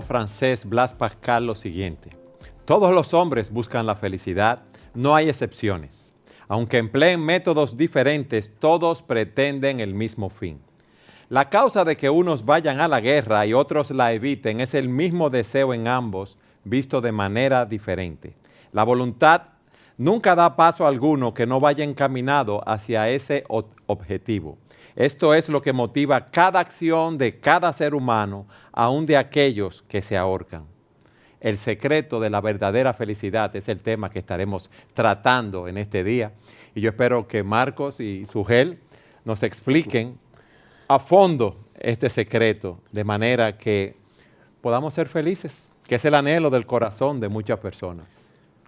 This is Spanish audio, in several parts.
Francés Blas Pascal lo siguiente: todos los hombres buscan la felicidad, no hay excepciones. Aunque empleen métodos diferentes, todos pretenden el mismo fin. La causa de que unos vayan a la guerra y otros la eviten es el mismo deseo en ambos, visto de manera diferente. La voluntad nunca da paso alguno que no vaya encaminado hacia ese objetivo. Esto es lo que motiva cada acción de cada ser humano, aun de aquellos que se ahorcan. El secreto de la verdadera felicidad es el tema que estaremos tratando en este día. Y yo espero que Marcos y Sugel nos expliquen a fondo este secreto, de manera que podamos ser felices, que es el anhelo del corazón de muchas personas.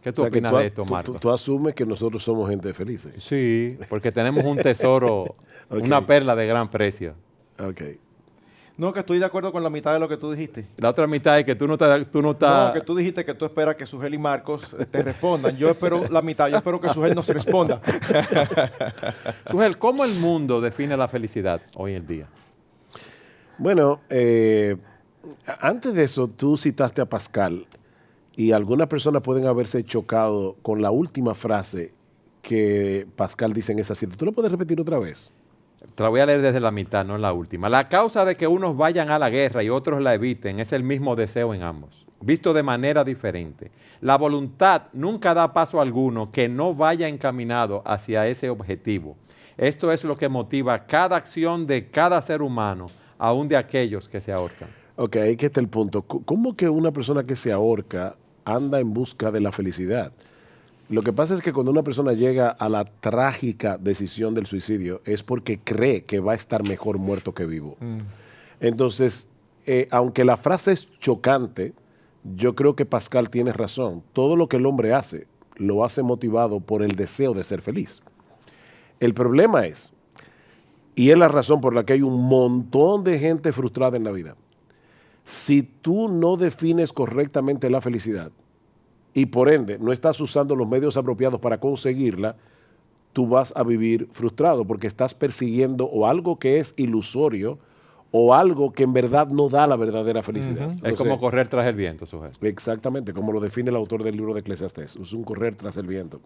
¿Qué tú opinas de esto, Marcos? Tú asumes que nosotros somos gente feliz. Sí, porque tenemos un tesoro, Okay. una perla de gran precio. Ok. No, que estoy de acuerdo con la mitad de lo que tú dijiste. La otra mitad es que tú no estás... No, que tú dijiste que tú esperas que Sugel y Marcos te respondan. Yo espero la mitad, yo espero que Sugel no se responda. Sugel, ¿cómo el mundo define la felicidad hoy en día? Bueno, antes de eso, tú citaste a Pascal y algunas personas pueden haberse chocado con la última frase que Pascal dice en esa cita. ¿Tú lo puedes repetir otra vez? Te la voy a leer desde la mitad, no en la última. La causa de que unos vayan a la guerra y otros la eviten es el mismo deseo en ambos, visto de manera diferente. La voluntad nunca da paso alguno que no vaya encaminado hacia ese objetivo. Esto es lo que motiva cada acción de cada ser humano, aun de aquellos que se ahorcan. Ok, ahí que está el punto. ¿Cómo que una persona que se ahorca anda en busca de la felicidad? Lo que pasa es que cuando una persona llega a la trágica decisión del suicidio es porque cree que va a estar mejor muerto que vivo. Entonces, aunque la frase es chocante, yo creo que Pascal tiene razón. Todo lo que el hombre hace, lo hace motivado por el deseo de ser feliz. El problema es, y es la razón por la que hay un montón de gente frustrada en la vida, si tú no defines correctamente la felicidad, y por ende no estás usando los medios apropiados para conseguirla, tú vas a vivir frustrado porque estás persiguiendo o algo que es ilusorio o algo que en verdad no da la verdadera felicidad. Es como correr tras el viento, Sugel. Exactamente, como lo define el autor del libro de Eclesiastés. Es un correr tras el viento.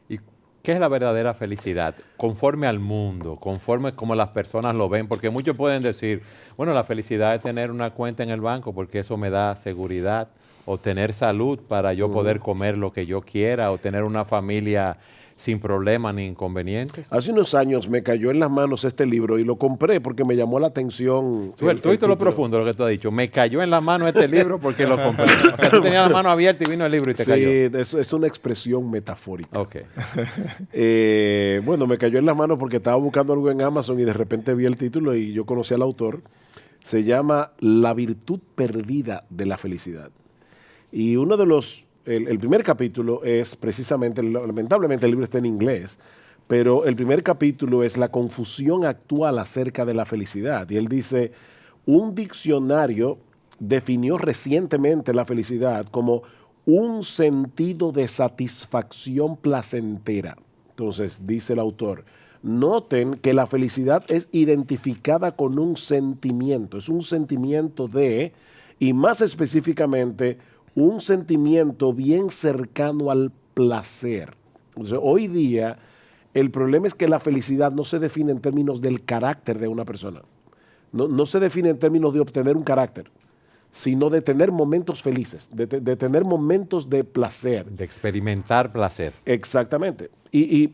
¿Y qué es la verdadera felicidad? Conforme al mundo, conforme como las personas lo ven, porque muchos pueden decir, bueno, la felicidad es tener una cuenta en el banco porque eso me da seguridad, o tener salud para yo poder comer lo que yo quiera, o tener una familia sin problemas ni inconvenientes. Hace unos años me cayó en las manos este libro y lo compré porque me llamó la atención. Tú viste lo profundo de lo que tú has dicho. Me cayó en la mano este libro porque lo compré. O sea, tú tenías la mano abierta y vino el libro y te cayó. Sí, es una expresión metafórica. Ok. Bueno, me cayó en las manos porque estaba buscando algo en Amazon y de repente vi el título y yo conocí al autor. Se llama La virtud perdida de la felicidad. Y uno de el primer capítulo es precisamente, lamentablemente el libro está en inglés, pero el primer capítulo es la confusión actual acerca de la felicidad. Y él dice, un diccionario definió recientemente la felicidad como un sentido de satisfacción placentera. Entonces, dice el autor, noten que la felicidad es identificada con un sentimiento, es un sentimiento de, y más específicamente, un sentimiento bien cercano al placer. Entonces, hoy día, el problema es que la felicidad no se define en términos del carácter de una persona. No se define en términos de obtener un carácter, sino de tener momentos felices, de tener momentos de placer. De experimentar placer. Exactamente. Y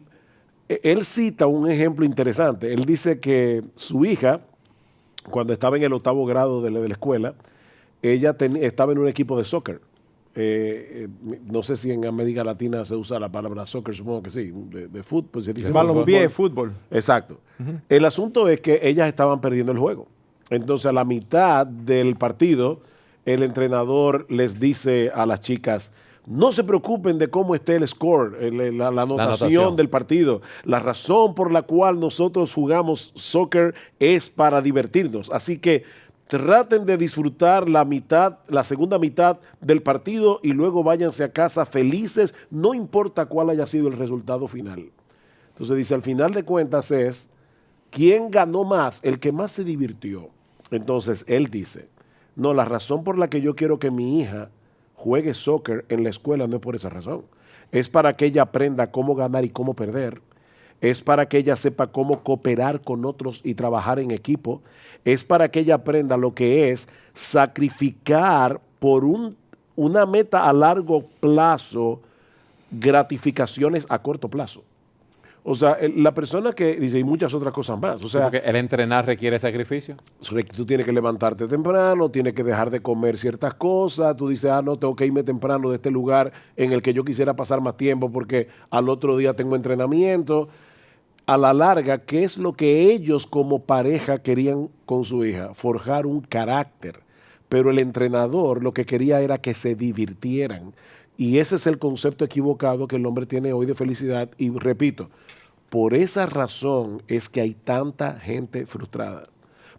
él cita un ejemplo interesante. Él dice que su hija, cuando estaba en el 8º grado de la escuela, ella estaba en un equipo de soccer. No sé si en América Latina se usa la palabra soccer, supongo que sí, de fútbol. Pues se dice Balompié, fútbol. Exacto. El asunto es que ellas estaban perdiendo el juego. Entonces, a la mitad del partido, el entrenador les dice a las chicas, no se preocupen de cómo esté el score, la anotación del partido. La razón por la cual nosotros jugamos soccer es para divertirnos. Así que traten de disfrutar la segunda mitad del partido y luego váyanse a casa felices, no importa cuál haya sido el resultado final. Entonces dice, al final de cuentas es, ¿quién ganó más? El que más se divirtió. Entonces él dice, No, la razón por la que yo quiero que mi hija juegue soccer en la escuela no es por esa razón. Es para que ella aprenda cómo ganar y cómo perder. Es para que ella sepa cómo cooperar con otros y trabajar en equipo. Es para que ella aprenda lo que es sacrificar por una meta a largo plazo, gratificaciones a corto plazo. O sea, la persona que dice, y muchas otras cosas más. O sea, Porque el entrenar requiere sacrificio. tú tienes que levantarte temprano, tienes que dejar de comer ciertas cosas, tú dices, no, tengo que irme temprano de este lugar en el que yo quisiera pasar más tiempo porque al otro día tengo entrenamiento. A la larga, ¿qué es lo que ellos como pareja querían con su hija? Forjar un carácter. Pero el entrenador lo que quería era que se divirtieran. Y ese es el concepto equivocado que el hombre tiene hoy de felicidad. Y repito, por esa razón es que hay tanta gente frustrada.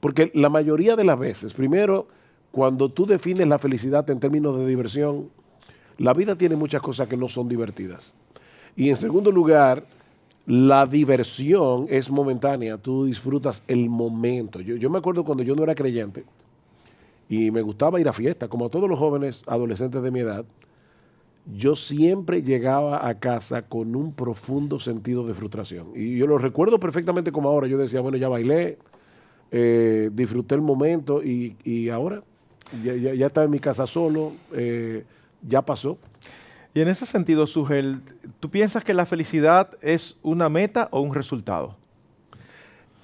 Porque la mayoría de las veces, primero, cuando tú defines la felicidad en términos de diversión, la vida tiene muchas cosas que no son divertidas. Y en segundo lugar, la diversión es momentánea, tú disfrutas el momento. Yo me acuerdo cuando yo no era creyente y me gustaba ir a fiestas, como a todos los jóvenes adolescentes de mi edad, yo siempre llegaba a casa con un profundo sentido de frustración. Y yo lo recuerdo perfectamente como ahora. Yo decía, bueno, ya bailé, disfruté el momento y ahora ya estaba en mi casa solo, ya pasó. Y en ese sentido, Sugel, ¿tú piensas que la felicidad es una meta o un resultado?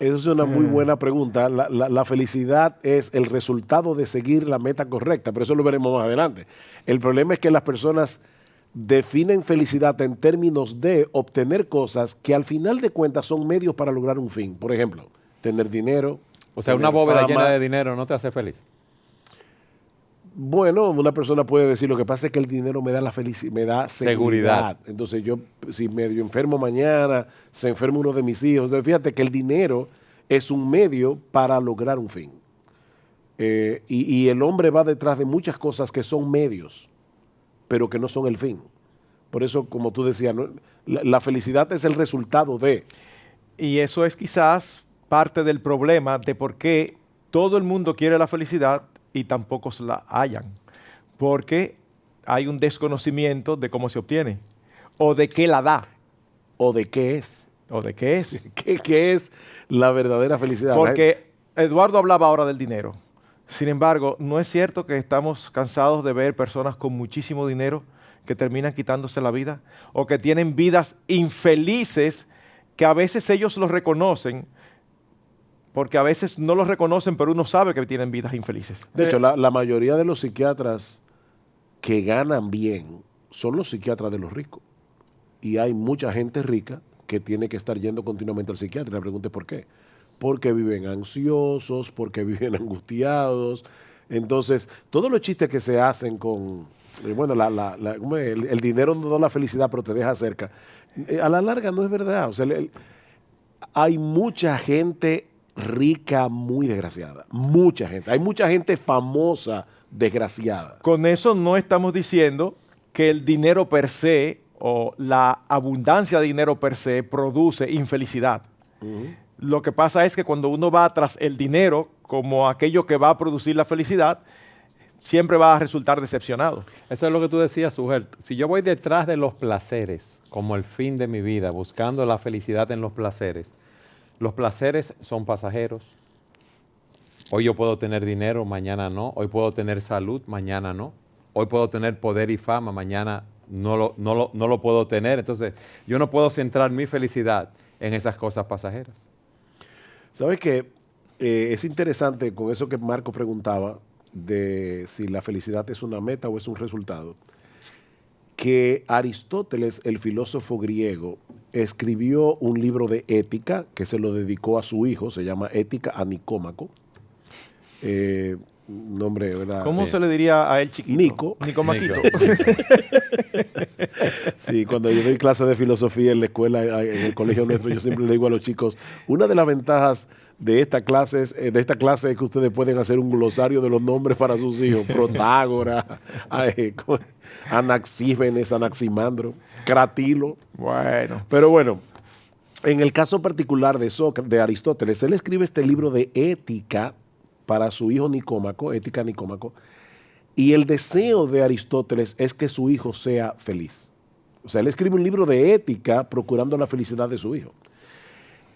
Esa es una muy buena pregunta. La felicidad es el resultado de seguir la meta correcta, pero eso lo veremos más adelante. El problema es que las personas definen felicidad en términos de obtener cosas que al final de cuentas son medios para lograr un fin. Por ejemplo, tener dinero. O sea, una tener bóveda fama. llena de dinero no te hace feliz. Bueno, una persona puede decir, lo que pasa es que el dinero me da me da seguridad. Entonces yo, si medio enfermo mañana, se enferma uno de mis hijos. Entonces fíjate que el dinero es un medio para lograr un fin. Y el hombre va detrás de muchas cosas que son medios, pero que no son el fin. Por eso, como tú decías, ¿no? La felicidad es el resultado de... Y eso es quizás parte del problema de por qué todo el mundo quiere la felicidad y tampoco se la hallan, porque hay un desconocimiento de cómo se obtiene, o de qué la da, ¿O de qué es? o de qué es. ¿Qué es la verdadera felicidad? Porque Eduardo hablaba ahora del dinero. Sin embargo, no es cierto que estamos cansados de ver personas con muchísimo dinero que terminan quitándose la vida, o que tienen vidas infelices que a veces ellos los reconocen, porque a veces no los reconocen, pero uno sabe que tienen vidas infelices. De hecho, la mayoría de los psiquiatras que ganan bien son los psiquiatras de los ricos. Y hay mucha gente rica que tiene que estar yendo continuamente al psiquiatra. Le pregunte por qué. Porque viven ansiosos, porque viven angustiados. Entonces, todos los chistes que se hacen con, bueno, el dinero no da la felicidad, pero te deja cerca. A la larga no es verdad. O sea, hay mucha gente rica muy desgraciada. Mucha gente. Hay mucha gente famosa desgraciada. Con eso no estamos diciendo que el dinero per se o la abundancia de dinero per se produce infelicidad. Lo que pasa es que cuando uno va tras el dinero como aquello que va a producir la felicidad, siempre va a resultar decepcionado. Eso es lo que tú decías, Sugel. Si yo voy detrás de los placeres como el fin de mi vida, buscando la felicidad en los placeres son pasajeros. Hoy yo puedo tener dinero, mañana no. Hoy puedo tener salud, mañana no. Hoy puedo tener poder y fama, mañana no lo puedo tener. Entonces, yo no puedo centrar mi felicidad en esas cosas pasajeras. ¿Sabes qué? Es interesante con eso que Marco preguntaba de si la felicidad es una meta o es un resultado, que Aristóteles, el filósofo griego, escribió un libro de ética que se lo dedicó a su hijo, se llama Ética a Nicómaco. Nombre, ¿verdad? ¿Cómo Sí. se le diría a él chiquito? Nicomaquito. Sí, cuando yo doy clases de filosofía en la escuela, en el colegio nuestro, yo siempre le digo a los chicos, una de las ventajas de esta clase es que ustedes pueden hacer un glosario de los nombres para sus hijos. Protágora, Anaxímenes, Anaximandro, Cratilo. Bueno. Pero bueno, en el caso particular de Aristóteles, él escribe este libro de ética para su hijo Nicómaco, Ética Nicómaco, y el deseo de Aristóteles es que su hijo sea feliz. O sea, él escribe un libro de ética procurando la felicidad de su hijo.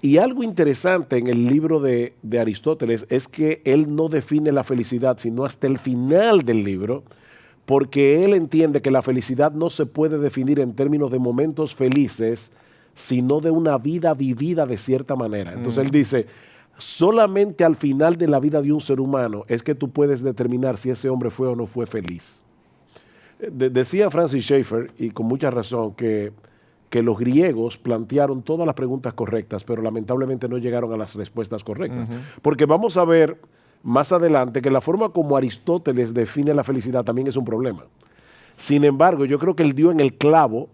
Y algo interesante en el libro de Aristóteles es que él no define la felicidad sino hasta el final del libro, porque él entiende que la felicidad no se puede definir en términos de momentos felices, sino de una vida vivida de cierta manera. Entonces él dice, solamente al final de la vida de un ser humano es que tú puedes determinar si ese hombre fue o no fue feliz. Decía Francis Schaeffer, y con mucha razón, que los griegos plantearon todas las preguntas correctas, pero lamentablemente no llegaron a las respuestas correctas. Porque vamos a ver más adelante que la forma como Aristóteles define la felicidad también es un problema. Sin embargo, yo creo que él dio en el clavo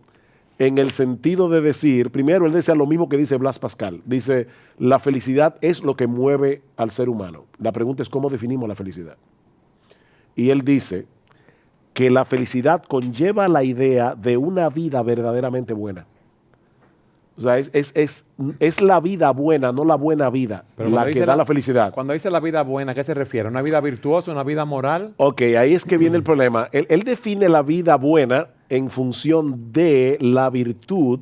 en el sentido de decir, primero él decía lo mismo que dice Blas Pascal, dice, la felicidad es lo que mueve al ser humano. La pregunta es cómo definimos la felicidad. Y él dice que la felicidad conlleva la idea de una vida verdaderamente buena. O sea, es la vida buena, no la buena vida, Pero la que da la felicidad. Cuando dice la vida buena, ¿a qué se refiere? ¿Una vida virtuosa, una vida moral? Ok, ahí es que viene el problema. Él define la vida buena en función de la virtud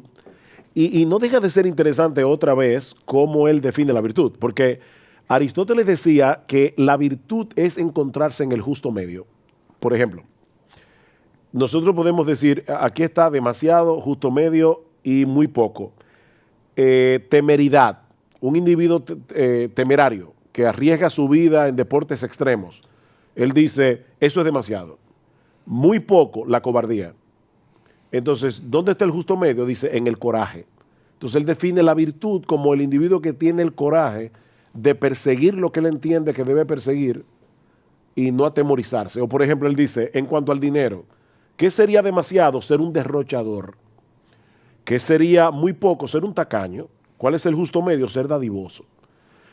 y no deja de ser interesante otra vez cómo él define la virtud, porque Aristóteles decía que la virtud es encontrarse en el justo medio. Por ejemplo, nosotros podemos decir, aquí está demasiado, justo medio y muy poco. Temeridad, un individuo temerario que arriesga su vida en deportes extremos. Él dice, eso es demasiado. Muy poco, la cobardía. Entonces, ¿dónde está el justo medio? Dice, en el coraje. Entonces, él define la virtud como el individuo que tiene el coraje de perseguir lo que él entiende que debe perseguir y no atemorizarse. O, por ejemplo, él dice, en cuanto al dinero, ¿qué sería demasiado? Ser un derrochador. ¿Qué sería muy poco? Ser un tacaño. ¿Cuál es el justo medio? Ser dadivoso.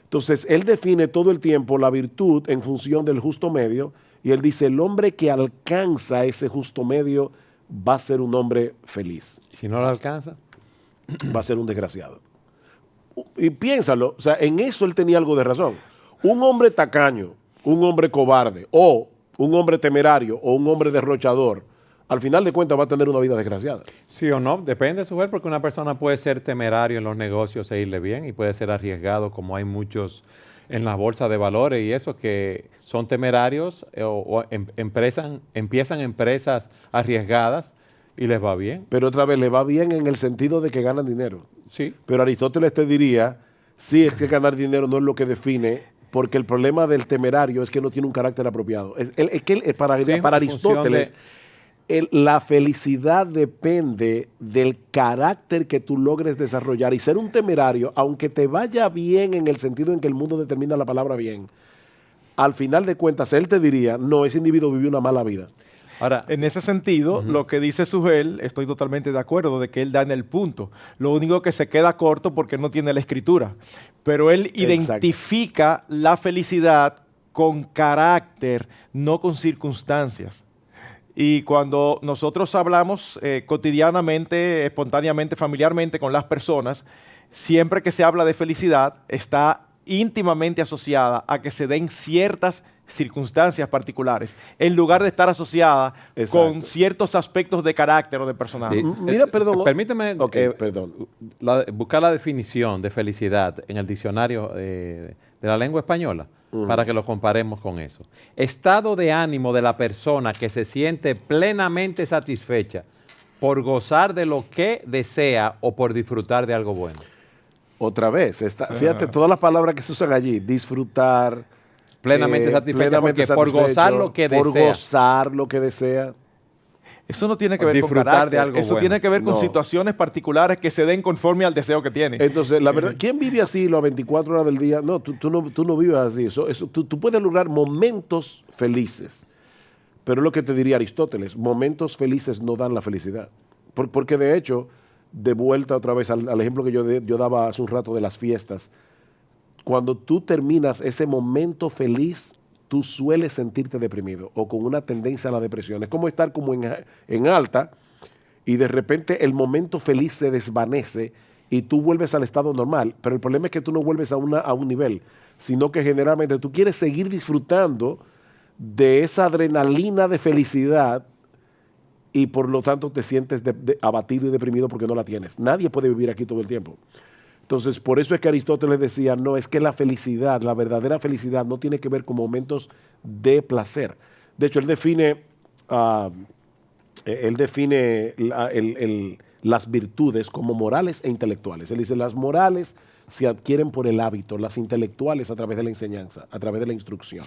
Entonces, él define todo el tiempo la virtud en función del justo medio y él dice, el hombre que alcanza ese justo medio va a ser un hombre feliz. ¿Y si no lo alcanza? Va a ser un desgraciado. Y piénsalo, o sea, en eso él tenía algo de razón. Un hombre tacaño, un hombre cobarde, o un hombre temerario, o un hombre derrochador, al final de cuentas va a tener una vida desgraciada. Sí o no, depende de su ver, porque una persona puede ser temerario en los negocios e irle bien y puede ser arriesgado, como hay muchos en la bolsa de valores y eso, que son temerarios empiezan empresas arriesgadas y les va bien. Pero otra vez, le va bien en el sentido de que ganan dinero. Sí. Pero Aristóteles te diría, sí, es que ganar dinero no es lo que define, porque el problema del temerario es que no tiene un carácter apropiado. Para Aristóteles, la felicidad depende del carácter que tú logres desarrollar y ser un temerario, aunque te vaya bien en el sentido en que el mundo determina la palabra bien, al final de cuentas él te diría, no, ese individuo vivió una mala vida. Ahora, en ese sentido, lo que dice Sugel, estoy totalmente de acuerdo de que él da en el punto. Lo único que se queda corto porque no tiene la escritura. Pero él identifica la felicidad con carácter, no con circunstancias. Y cuando nosotros hablamos cotidianamente, espontáneamente, familiarmente con las personas, siempre que se habla de felicidad está íntimamente asociada a que se den ciertas circunstancias particulares, en lugar de estar asociada con ciertos aspectos de carácter o de personalidad. Sí. Mira, perdón. Permíteme perdón. buscar la definición de felicidad en el diccionario de la lengua española para que lo comparemos con eso. Estado de ánimo de la persona que se siente plenamente satisfecha por gozar de lo que desea o por disfrutar de algo bueno. Otra vez, fíjate todas las palabras que se usan allí, disfrutar, plenamente satisfecho, por gozar lo que desea. Por gozar lo que desea. Eso no tiene que ver con carácter, de algo eso tiene que ver con situaciones particulares que se den conforme al deseo que tiene. Entonces, la verdad, ¿quién vive así las 24 horas del día? No, tú no vives así. Tú puedes lograr momentos felices, pero es lo que te diría Aristóteles, momentos felices no dan la felicidad. Porque de hecho, de vuelta otra vez al ejemplo que yo daba hace un rato de las fiestas, cuando tú terminas ese momento feliz, tú sueles sentirte deprimido o con una tendencia a la depresión. Es como estar como en alta y de repente el momento feliz se desvanece y tú vuelves al estado normal. Pero el problema es que tú no vuelves a un nivel, sino que generalmente tú quieres seguir disfrutando de esa adrenalina de felicidad y por lo tanto te sientes abatido y deprimido porque no la tienes. Nadie puede vivir aquí todo el tiempo. Entonces, por eso es que Aristóteles decía, no, es que la felicidad, la verdadera felicidad no tiene que ver con momentos de placer. De hecho, él define las virtudes como morales e intelectuales. Él dice, las morales se adquieren por el hábito, las intelectuales a través de la enseñanza, a través de la instrucción.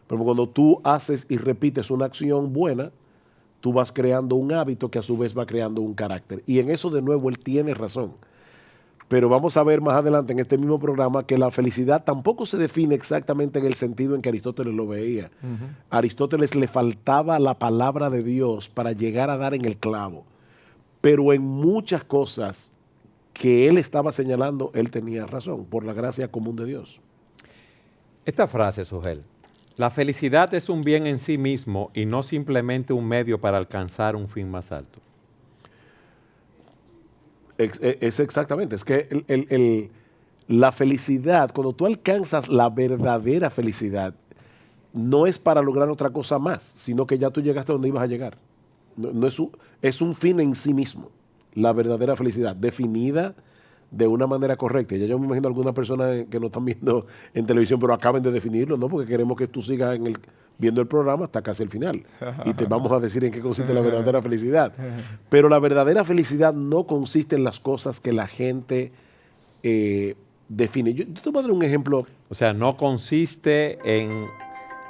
Pero cuando tú haces y repites una acción buena, tú vas creando un hábito que a su vez va creando un carácter. Y en eso de nuevo él tiene razón. Pero vamos a ver más adelante en este mismo programa que la felicidad tampoco se define exactamente en el sentido en que Aristóteles lo veía. A Aristóteles le faltaba la palabra de Dios para llegar a dar en el clavo. Pero en muchas cosas que él estaba señalando, él tenía razón, por la gracia común de Dios. Esta frase, Sugel, la felicidad es un bien en sí mismo y no simplemente un medio para alcanzar un fin más alto. Es exactamente, es que la felicidad, cuando tú alcanzas la verdadera felicidad, no es para lograr otra cosa más, sino que ya tú llegaste a donde ibas a llegar. No es un fin en sí mismo, la verdadera felicidad, definida de una manera correcta. Ya yo me imagino algunas personas que nos están viendo en televisión, pero acaben de definirlo, ¿no? Porque queremos que tú sigas viendo el programa hasta casi el final. Y te vamos a decir en qué consiste la verdadera felicidad. Pero la verdadera felicidad no consiste en las cosas que la gente define. Yo te voy a dar un ejemplo. O sea, no consiste en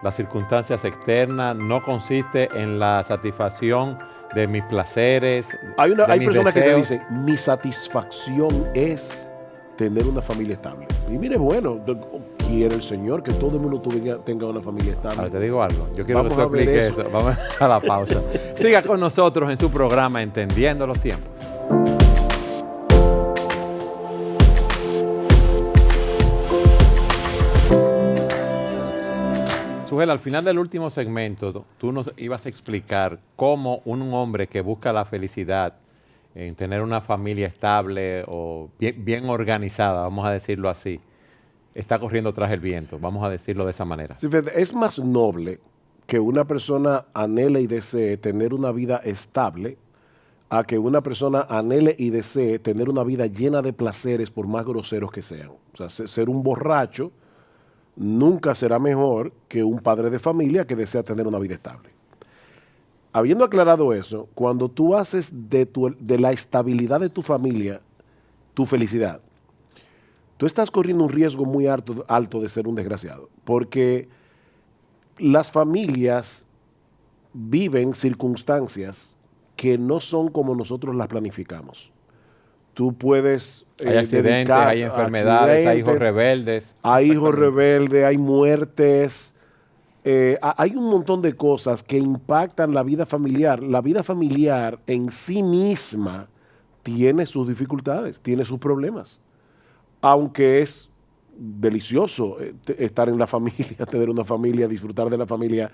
las circunstancias externas, no consiste en la satisfacción de mis placeres. Hay mis personas que te deseos. dicen, mi satisfacción es tener una familia estable. Y mire, bueno, quiere el Señor que todo el mundo tenga una familia estable. Ahora te digo algo, yo quiero Vamos que tú a ver expliques eso. eso. Vamos a la pausa. Siga con nosotros en su programa Entendiendo los Tiempos. Sugel, al final del último segmento, tú nos ibas a explicar cómo un hombre que busca la felicidad en tener una familia estable o bien organizada, vamos a decirlo así, está corriendo tras el viento, vamos a decirlo de esa manera. Sí, fíjate, es más noble que una persona anhele y desee tener una vida estable a que una persona anhele y desee tener una vida llena de placeres por más groseros que sean. O sea, ser un borracho nunca será mejor que un padre de familia que desea tener una vida estable. Habiendo aclarado eso, cuando tú haces de la estabilidad de tu familia tu felicidad, tú estás corriendo un riesgo muy alto de ser un desgraciado, porque las familias viven circunstancias que no son como nosotros las planificamos. Tú puedes Hay accidentes, hay enfermedades, hay hijos rebeldes. Hay hijos rebeldes, hay muertes, hay un montón de cosas que impactan la vida familiar. La vida familiar en sí misma tiene sus dificultades, tiene sus problemas. Aunque es delicioso estar en la familia, tener una familia, disfrutar de la familia,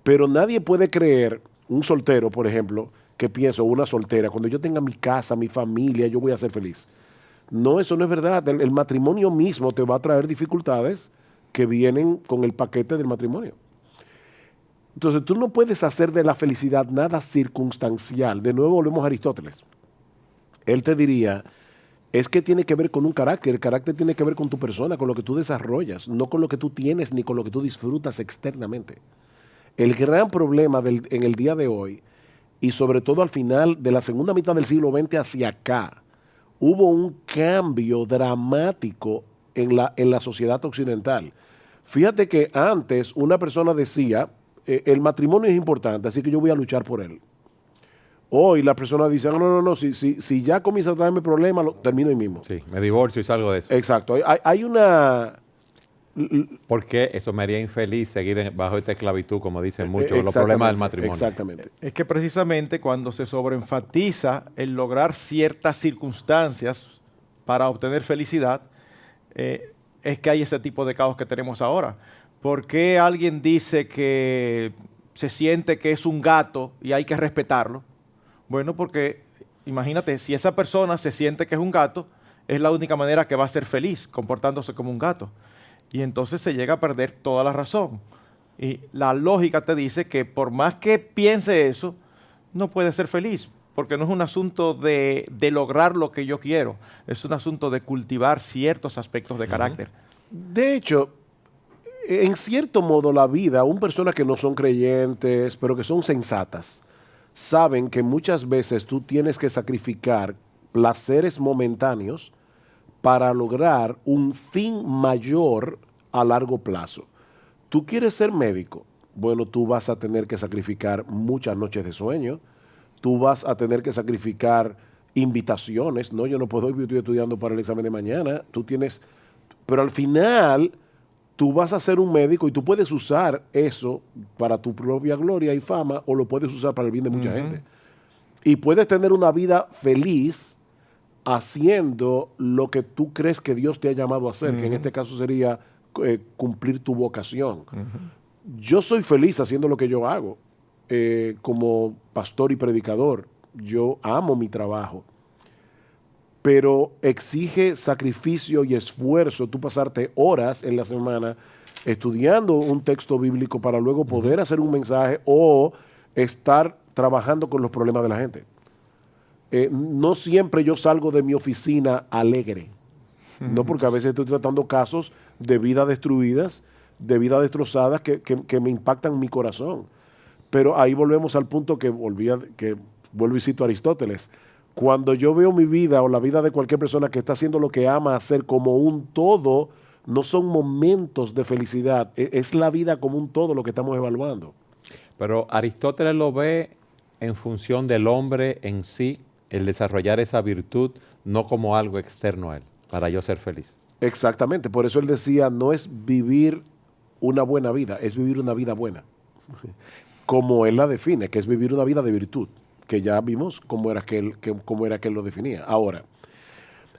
pero nadie puede creer, un soltero, por ejemplo, que piensa, o una soltera, cuando yo tenga mi casa, mi familia, yo voy a ser feliz. No, eso no es verdad. El matrimonio mismo te va a traer dificultades que vienen con el paquete del matrimonio. Entonces, tú no puedes hacer de la felicidad nada circunstancial. De nuevo volvemos a Aristóteles. Él te diría, es que tiene que ver con un carácter. El carácter tiene que ver con tu persona, con lo que tú desarrollas, no con lo que tú tienes ni con lo que tú disfrutas externamente. El gran problema en el día de hoy, y sobre todo al final de la segunda mitad del siglo XX hacia acá, hubo un cambio dramático en la sociedad occidental. Fíjate que antes una persona decía, el matrimonio es importante, así que yo voy a luchar por él. Hoy la persona dice, no, si ya comienza a traerme problemas, termino ahí mismo. Sí, me divorcio y salgo de eso. Exacto. Hay una... Porque eso me haría infeliz seguir bajo esta esclavitud, como dicen muchos, los Exactamente, problemas del matrimonio. Exactamente. Es que precisamente cuando se sobreenfatiza el lograr ciertas circunstancias para obtener felicidad, es que hay ese tipo de caos que tenemos ahora. ¿Por qué alguien dice que se siente que es un gato y hay que respetarlo? Bueno, porque imagínate, si esa persona se siente que es un gato, es la única manera que va a ser feliz, comportándose como un gato. y entonces se llega a perder toda la razón. Y la lógica te dice que por más que piense eso, no puede ser feliz, porque no es un asunto de lograr lo que yo quiero, es un asunto de cultivar ciertos aspectos de carácter. De hecho, en cierto modo la vida, aún personas que no son creyentes, pero que son sensatas, saben que muchas veces tú tienes que sacrificar placeres momentáneos para lograr un fin mayor a largo plazo. ¿Tú quieres ser médico? Bueno, tú vas a tener que sacrificar muchas noches de sueño, tú vas a tener que sacrificar invitaciones, no, yo no puedo ir, yo estoy estudiando para el examen de mañana, tú tienes, pero al final tú vas a ser un médico y tú puedes usar eso para tu propia gloria y fama o lo puedes usar para el bien de mucha gente. Y puedes tener una vida feliz haciendo lo que tú crees que Dios te ha llamado a hacer, que en este caso sería cumplir tu vocación. Yo soy feliz haciendo lo que yo hago como pastor y predicador. Yo amo mi trabajo, pero exige sacrificio y esfuerzo tú pasarte horas en la semana estudiando un texto bíblico para luego poder hacer un mensaje o estar trabajando con los problemas de la gente. No siempre yo salgo de mi oficina alegre, no, porque a veces estoy tratando casos de vidas destruidas, de vidas destrozadas que me impactan mi corazón. Pero ahí volvemos al punto que vuelvo y cito a Aristóteles. Cuando yo veo mi vida o la vida de cualquier persona que está haciendo lo que ama hacer como un todo, no son momentos de felicidad, es la vida como un todo lo que estamos evaluando. Pero Aristóteles lo ve en función del hombre en sí, el desarrollar esa virtud, no como algo externo a él, para yo ser feliz. Exactamente, por eso él decía, no es vivir una buena vida, es vivir una vida buena. Como él la define, que es vivir una vida de virtud, que ya vimos cómo era que él lo definía. Ahora,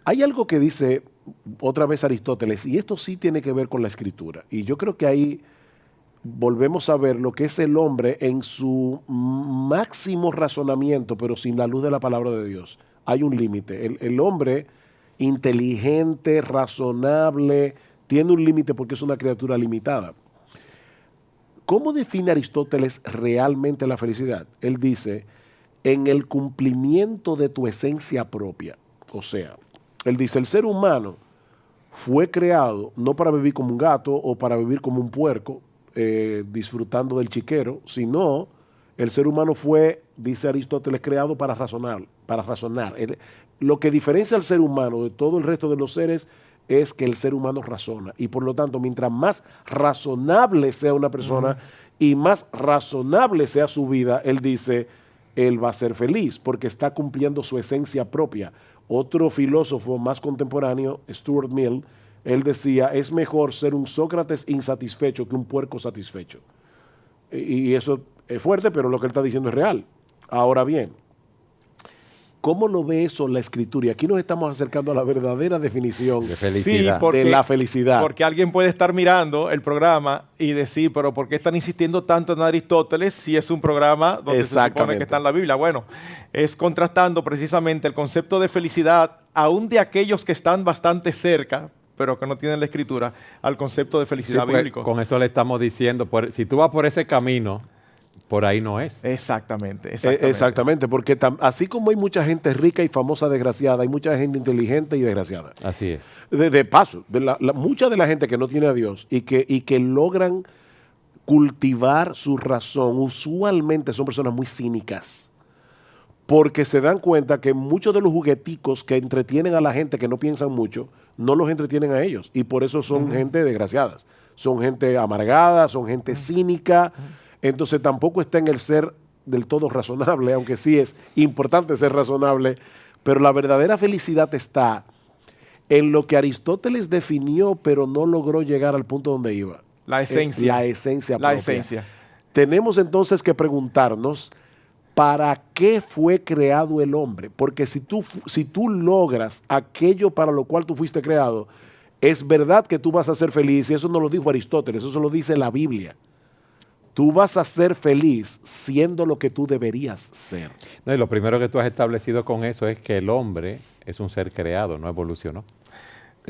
hay algo que dice otra vez Aristóteles, y esto sí tiene que ver con la escritura, y yo creo que ahí volvemos a ver lo que es el hombre en su máximo razonamiento, pero sin la luz de la palabra de Dios. Hay un límite. El hombre inteligente, razonable, tiene un límite porque es una criatura limitada. ¿Cómo define Aristóteles realmente la felicidad? Él dice, en el cumplimiento de tu esencia propia. O sea, él dice, el ser humano fue creado no para vivir como un gato o para vivir como un puerco, disfrutando del chiquero, sino el ser humano fue, dice Aristóteles, creado para razonar. Lo que diferencia al ser humano de todo el resto de los seres es que el ser humano razona. Y por lo tanto, mientras más razonable sea una persona y más razonable sea su vida, él dice, él va a ser feliz porque está cumpliendo su esencia propia. Otro filósofo más contemporáneo, Stuart Mill, él decía, es mejor ser un Sócrates insatisfecho que un puerco satisfecho. Y eso es fuerte, pero lo que él está diciendo es real. Ahora bien, ¿cómo lo ve eso la Escritura? Y aquí nos estamos acercando a la verdadera definición de felicidad. Sí, porque, de la felicidad. Porque alguien puede estar mirando el programa y decir, pero ¿por qué están insistiendo tanto en Aristóteles si es un programa donde se supone que está en la Biblia? Bueno, es contrastando precisamente el concepto de felicidad, aún de aquellos que están bastante cerca, pero que no tienen la Escritura, al concepto de felicidad bíblico. Con eso le estamos diciendo, si tú vas por ese camino, por ahí no es. Exactamente. Exactamente, porque así como hay mucha gente rica y famosa desgraciada, hay mucha gente inteligente y desgraciada. Así es. De paso, mucha de la gente que no tiene a Dios y que logran cultivar su razón, usualmente son personas muy cínicas, porque se dan cuenta que muchos de los jugueticos que entretienen a la gente que no piensan mucho, no los entretienen a ellos, y por eso son gente desgraciadas, son gente amargada, son gente cínica. Entonces tampoco está en el ser del todo razonable, aunque sí es importante ser razonable, pero la verdadera felicidad está en lo que Aristóteles definió, pero no logró llegar al punto donde iba. La esencia. La esencia La propia. esencia. Tenemos entonces que preguntarnos, ¿para qué fue creado el hombre? Porque si tú logras aquello para lo cual tú fuiste creado, es verdad que tú vas a ser feliz, y eso no lo dijo Aristóteles, eso lo dice la Biblia. Tú vas a ser feliz siendo lo que tú deberías ser. No, y lo primero que tú has establecido con eso es que el hombre es un ser creado, no evolucionó.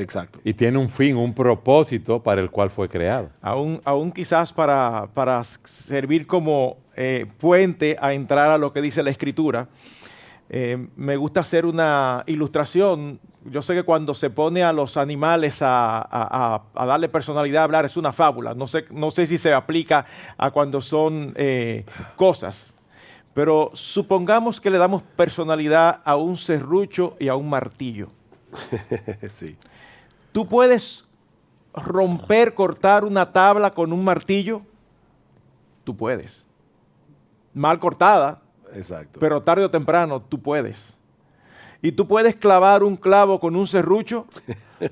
Exacto. Y tiene un fin, un propósito para el cual fue creado. Aún quizás para servir como puente a entrar a lo que dice la Escritura, me gusta hacer una ilustración. Yo sé que cuando se pone a los animales a darle personalidad a hablar es una fábula. No sé si se aplica a cuando son cosas. Pero supongamos que le damos personalidad a un serrucho y a un martillo. Sí. ¿Tú puedes cortar una tabla con un martillo? Tú puedes. Mal cortada, Exacto. pero tarde o temprano tú puedes. Y tú puedes clavar un clavo con un serrucho,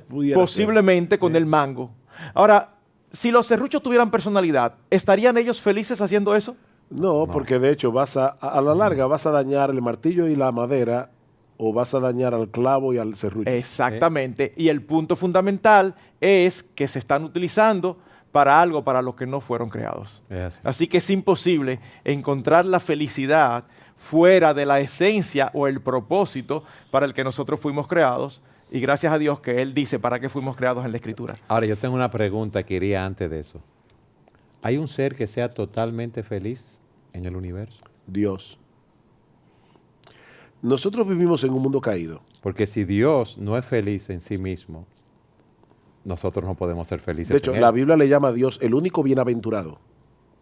Pudiera posiblemente con el mango. Ahora, si los serruchos tuvieran personalidad, ¿estarían ellos felices haciendo eso? No, porque de hecho a la larga vas a dañar el martillo y la madera, o vas a dañar al clavo y al serrucho. Exactamente. Y el punto fundamental es que se están utilizando para algo para lo que no fueron creados. Es así. Así que es imposible encontrar la felicidad fuera de la esencia o el propósito para el que nosotros fuimos creados. Y gracias a Dios que Él dice para qué fuimos creados en la Escritura. Ahora, yo tengo una pregunta que iría antes de eso. ¿Hay un ser que sea totalmente feliz en el universo? Dios. Nosotros vivimos en un mundo caído. Porque si Dios no es feliz en sí mismo, nosotros no podemos ser felices. De hecho, en Él. la Biblia le llama a Dios el único bienaventurado.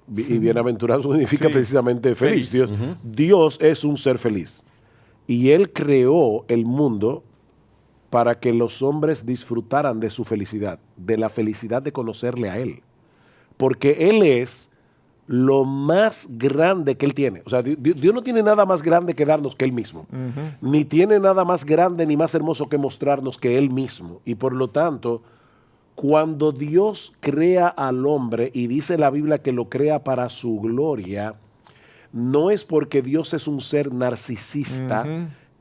Y bienaventurado significa Sí. precisamente feliz. Feliz. Dios es un ser feliz. Y Él creó el mundo para que los hombres disfrutaran de su felicidad, de la felicidad de conocerle a Él. Porque Él es lo más grande que Él tiene. O sea, Dios no tiene nada más grande que darnos que Él mismo. Ni tiene nada más grande ni más hermoso que mostrarnos que Él mismo. Y por lo tanto, cuando Dios crea al hombre y dice la Biblia que lo crea para su gloria, no es porque Dios es un ser narcisista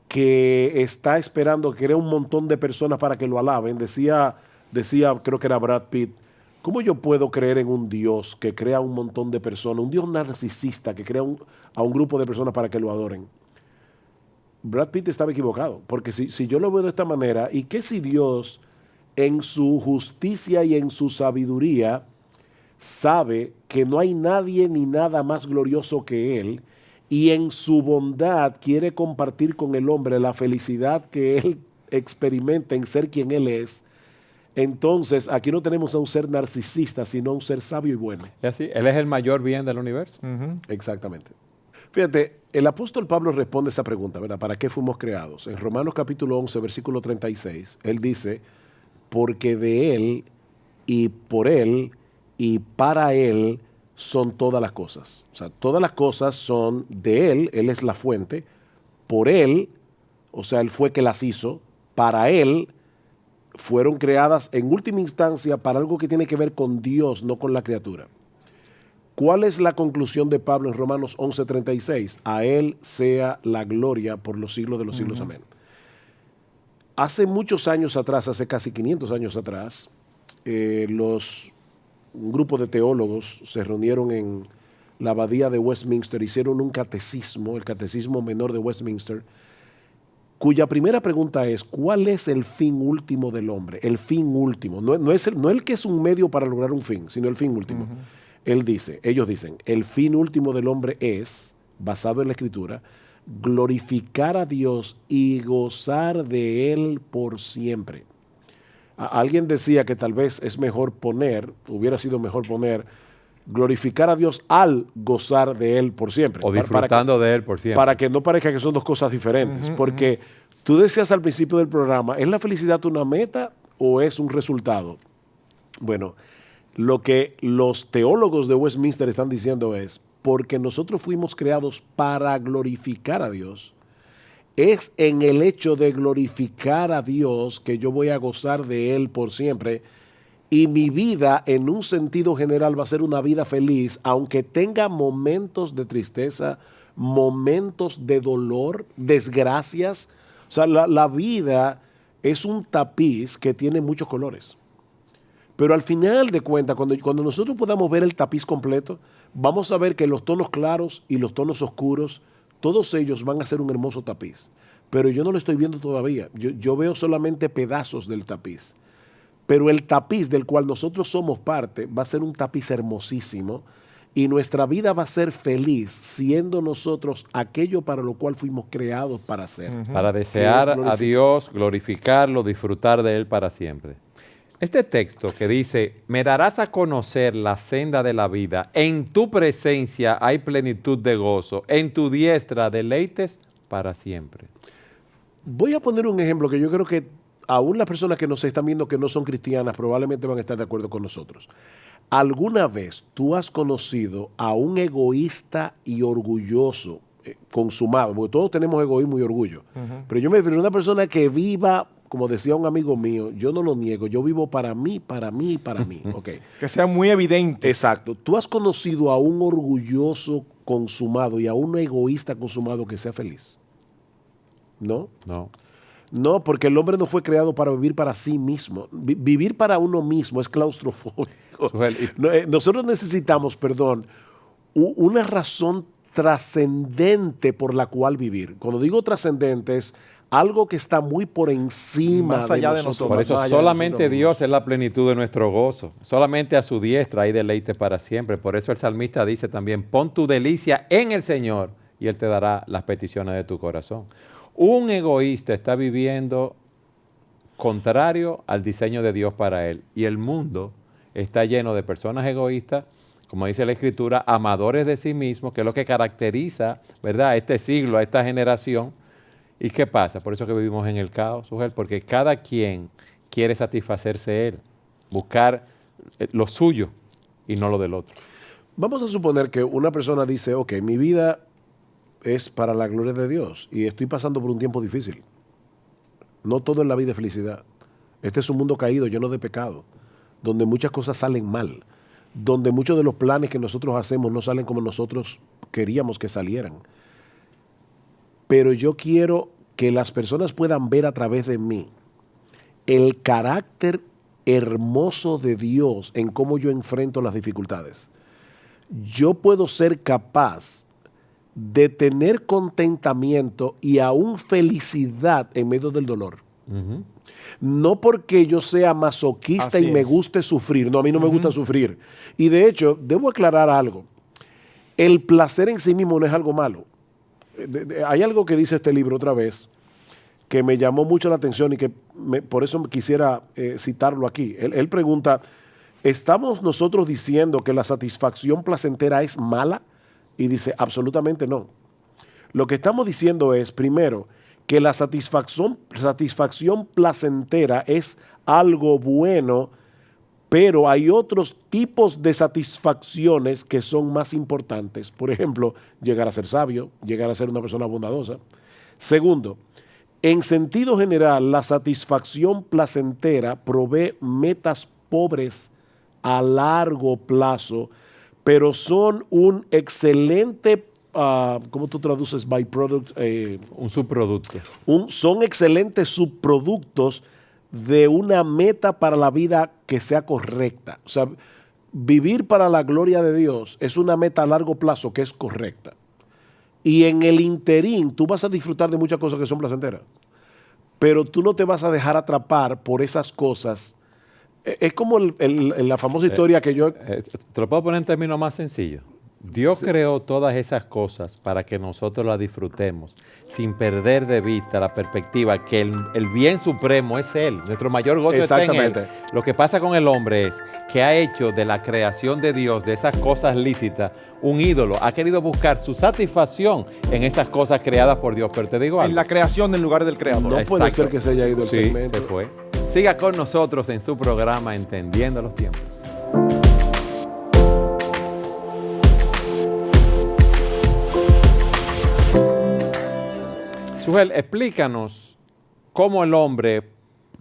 que está esperando que crea un montón de personas para que lo alaben. Decía, creo que era Brad Pitt, ¿cómo yo puedo creer en un Dios que crea un montón de personas, un Dios narcisista que crea a un grupo de personas para que lo adoren? Brad Pitt estaba equivocado, porque si yo lo veo de esta manera, ¿y qué si Dios en su justicia y en su sabiduría sabe que no hay nadie ni nada más glorioso que Él, y en su bondad quiere compartir con el hombre la felicidad que Él experimenta en ser quien Él es? Entonces, aquí no tenemos a un ser narcisista, sino a un ser sabio y bueno. Es así. Él es el mayor bien del universo. Exactamente. Fíjate, el apóstol Pablo responde esa pregunta, ¿verdad? ¿Para qué fuimos creados? En Romanos capítulo 11, versículo 36, él dice, porque de Él y por Él y para Él son todas las cosas. O sea, todas las cosas son de Él es la fuente, por Él, o sea, Él fue que las hizo, para Él fueron creadas en última instancia para algo que tiene que ver con Dios, no con la criatura. ¿Cuál es la conclusión de Pablo en Romanos 11:36? A Él sea la gloria por los siglos de los siglos. Amén. Hace muchos años atrás, hace casi 500 años atrás, un grupo de teólogos se reunieron en la abadía de Westminster, hicieron un catecismo, el catecismo menor de Westminster, cuya primera pregunta es, ¿cuál es el fin último del hombre? El fin último, no el que es un medio para lograr un fin, sino el fin último. Ellos dicen, el fin último del hombre es, basado en la Escritura, glorificar a Dios y gozar de Él por siempre. Alguien decía que tal vez hubiera sido mejor poner, glorificar a Dios al gozar de Él por siempre. O disfrutando de Él por siempre. Para que no parezca que son dos cosas diferentes. Porque tú decías al principio del programa, ¿es la felicidad una meta o es un resultado? Bueno, lo que los teólogos de Westminster están diciendo es, porque nosotros fuimos creados para glorificar a Dios, es en el hecho de glorificar a Dios que yo voy a gozar de Él por siempre, y mi vida en un sentido general va a ser una vida feliz, aunque tenga momentos de tristeza, momentos de dolor, desgracias. O sea, la vida es un tapiz que tiene muchos colores. Pero al final de cuentas, cuando nosotros podamos ver el tapiz completo, vamos a ver que los tonos claros y los tonos oscuros, todos ellos van a ser un hermoso tapiz. Pero yo no lo estoy viendo todavía. Yo veo solamente pedazos del tapiz. Pero el tapiz del cual nosotros somos parte va a ser un tapiz hermosísimo y nuestra vida va a ser feliz siendo nosotros aquello para lo cual fuimos creados para ser. Para desear Que es a Dios, glorificarlo, disfrutar de Él para siempre. Este texto que dice, me darás a conocer la senda de la vida, en tu presencia hay plenitud de gozo, en tu diestra deleites para siempre. Voy a poner un ejemplo que yo creo que aún las personas que nos están viendo que no son cristianas probablemente van a estar de acuerdo con nosotros. ¿Alguna vez tú has conocido a un egoísta y orgulloso consumado? Porque todos tenemos egoísmo y orgullo. Pero yo me refiero a una persona que viva, como decía un amigo mío, yo no lo niego, yo vivo para mí, para mí y para mí. Okay. Que sea muy evidente. Exacto. ¿Tú has conocido a un orgulloso consumado y a un egoísta consumado que sea feliz? ¿No? No. No, porque el hombre no fue creado para vivir para sí mismo. Vivir para uno mismo es claustrofóbico. Nosotros necesitamos, una razón trascendente por la cual vivir. Cuando digo trascendente es algo que está muy por encima Más allá de nosotros. Por eso solamente Dios es la plenitud de nuestro gozo. Solamente a su diestra hay deleite para siempre. Por eso el salmista dice también, pon tu delicia en el Señor y Él te dará las peticiones de tu corazón. Un egoísta está viviendo contrario al diseño de Dios para él. Y el mundo está lleno de personas egoístas, como dice la Escritura, amadores de sí mismos, que es lo que caracteriza, ¿verdad?, a este siglo, a esta generación. ¿Y qué pasa? Por eso que vivimos en el caos, Ugel, porque cada quien quiere satisfacerse él, buscar lo suyo y no lo del otro. Vamos a suponer que una persona dice, ok, mi vida es para la gloria de Dios y estoy pasando por un tiempo difícil. No todo en la vida es felicidad. Este es un mundo caído, lleno de pecado, donde muchas cosas salen mal, donde muchos de los planes que nosotros hacemos no salen como nosotros queríamos que salieran. Pero yo quiero que las personas puedan ver a través de mí el carácter hermoso de Dios en cómo yo enfrento las dificultades. Yo puedo ser capaz de tener contentamiento y aún felicidad en medio del dolor. No porque yo sea masoquista y me guste sufrir. No, a mí no me gusta sufrir. Y de hecho, debo aclarar algo. El placer en sí mismo no es algo malo. Hay algo que dice este libro otra vez que me llamó mucho la atención y que por eso quisiera citarlo aquí. Él pregunta, ¿estamos nosotros diciendo que la satisfacción placentera es mala? Y dice, absolutamente no. Lo que estamos diciendo es, primero, que la satisfacción placentera es algo bueno, pero hay otros tipos de satisfacciones que son más importantes. Por ejemplo, llegar a ser sabio, llegar a ser una persona bondadosa. Segundo, en sentido general, la satisfacción placentera provee metas pobres a largo plazo, pero son un excelente, ¿cómo tú traduces byproduct? Un subproducto. Son excelentes subproductos de una meta para la vida que sea correcta. O sea, vivir para la gloria de Dios es una meta a largo plazo que es correcta. Y en el interín tú vas a disfrutar de muchas cosas que son placenteras, pero tú no te vas a dejar atrapar por esas cosas. Es como la famosa historia que yo... Te lo puedo poner en términos más sencillos. Dios creó todas esas cosas para que nosotros las disfrutemos, sin perder de vista la perspectiva que el bien supremo es Él. Nuestro mayor gozo está en Él. Lo que pasa con el hombre es que ha hecho de la creación de Dios, de esas cosas lícitas, un ídolo. Ha querido buscar su satisfacción en esas cosas creadas por Dios. Pero te digo algo. En la creación en lugar del creador. No puede ser que se haya ido el segmento. Sí, se fue. Siga con nosotros en su programa Entendiendo los Tiempos. Sugel, explícanos cómo el hombre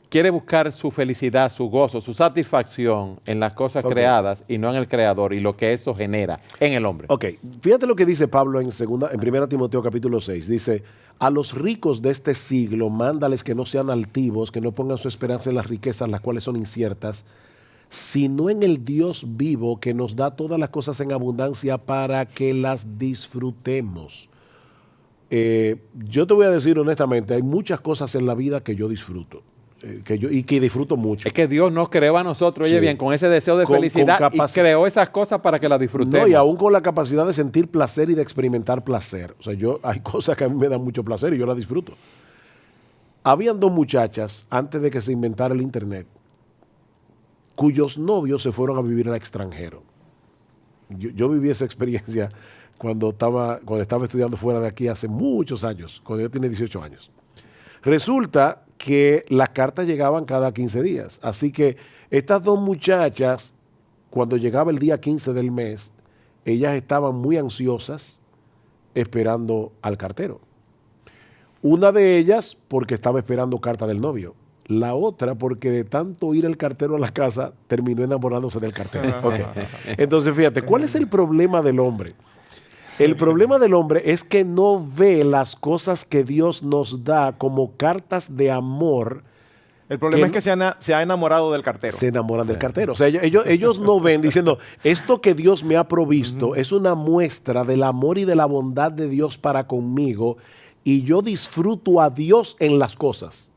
quiere buscar su felicidad, su gozo, su satisfacción en las cosas creadas y no en el creador y lo que eso genera en el hombre. Ok, fíjate lo que dice Pablo en 1 Timoteo capítulo 6. Dice, a los ricos de este siglo, mándales que no sean altivos, que no pongan su esperanza en las riquezas, las cuales son inciertas, sino en el Dios vivo que nos da todas las cosas en abundancia para que las disfrutemos. Yo te voy a decir honestamente, hay muchas cosas en la vida que yo disfruto. y que disfruto mucho. Es que Dios nos creó a nosotros, oye Sí. bien, con ese deseo de Con felicidad y creó esas cosas para que las disfrutemos. No, y aún con la capacidad de sentir placer y de experimentar placer. O sea, hay cosas que a mí me dan mucho placer y yo las disfruto. Habían dos muchachas, antes de que se inventara el internet, cuyos novios se fueron a vivir al extranjero. Yo viví esa experiencia cuando estaba estudiando fuera de aquí hace muchos años, cuando yo tenía 18 años. Resulta que las cartas llegaban cada 15 días. Así que estas dos muchachas, cuando llegaba el día 15 del mes, ellas estaban muy ansiosas esperando al cartero. Una de ellas porque estaba esperando carta del novio. La otra porque de tanto ir el cartero a la casa, terminó enamorándose del cartero. Okay. Entonces, fíjate, ¿cuál es el problema del hombre? El problema del hombre es que no ve las cosas que Dios nos da como cartas de amor. El problema es que se ha enamorado del cartero. Se enamoran del cartero. O sea, ellos no ven diciendo, esto que Dios me ha provisto es una muestra del amor y de la bondad de Dios para conmigo, y yo disfruto a Dios en las cosas.